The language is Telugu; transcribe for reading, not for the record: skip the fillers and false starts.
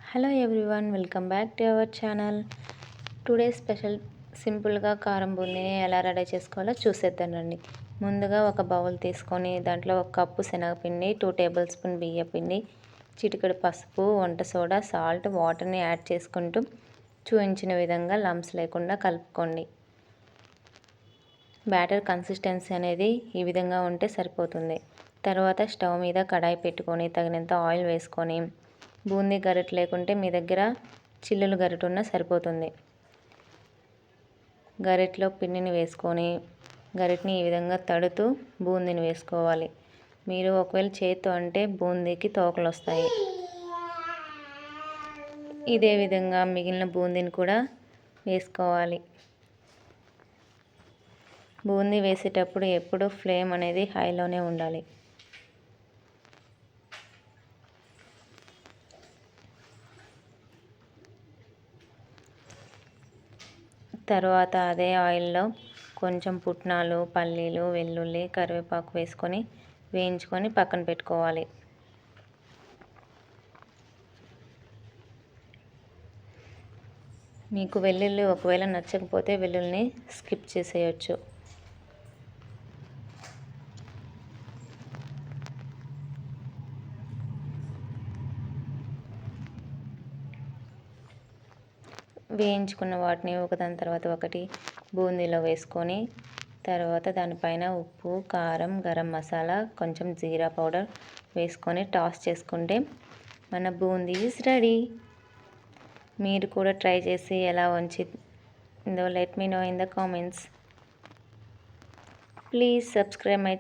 Hello everyone, welcome back to our channel. Today special సింపుల్గా కారం బూందీని ఎలా రెడీ చేసుకోవాలో చూసేద్దానండి. ముందుగా ఒక బౌల్ తీసుకొని దాంట్లో 1 కప్పు శనగపిండి, 2 టేబుల్ స్పూన్ బియ్యపిండి, చిటికెడు పసుపు, వంట సోడా, సాల్ట్, వాటర్ని యాడ్ చేసుకుంటూ చూపించిన విధంగా లంప్స్ లేకుండా కలుపుకోండి. బ్యాటర్ కన్సిస్టెన్సీ అనేది ఈ విధంగా ఉంటే సరిపోతుంది. తర్వాత స్టవ్ మీద కడాయి పెట్టుకొని తగినంత ఆయిల్ వేసుకొని, బూందీ గరిటె లేకుంటే మీ దగ్గర చిల్లులు గరిటె ఉన్నా సరిపోతుంది. గరిటెలో పిండిని వేసుకొని గరిటెని ఈ విధంగా తడుతూ బూందీని వేసుకోవాలి. మీరు ఒకవేళ చేత్తో అంటే బూందీకి తోకలు వస్తాయి. ఇదే విధంగా మిగిలిన బూందీని కూడా వేసుకోవాలి. బూందీ వేసేటప్పుడు ఎప్పుడు ఫ్లేమ్ అనేది హైలోనే ఉండాలి. తర్వాత అదే ఆయిల్లో కొంచెం పుట్నాలు, పల్లీలు, వెల్లుల్లి, కరివేపాకు వేసుకొని వేయించుకొని పక్కన పెట్టుకోవాలి. మీకు వెల్లుల్లి ఒకవేళ నచ్చకపోతే వెల్లుల్లిని స్కిప్ చేసేయచ్చు. వేయించుకున్న వాటిని ఒకదాని తర్వాత ఒకటి బూందీలో వేసుకొని, తర్వాత దానిపైన ఉప్పు, కారం, గరం మసాలా, కొంచెం జీరా పౌడర్ వేసుకొని టాస్ చేసుకుంటే మన బూందీ ఈజ్ రెడీ. మీరు కూడా ట్రై చేసి ఎలా వచ్చిందో let me know in the comments. Please subscribe my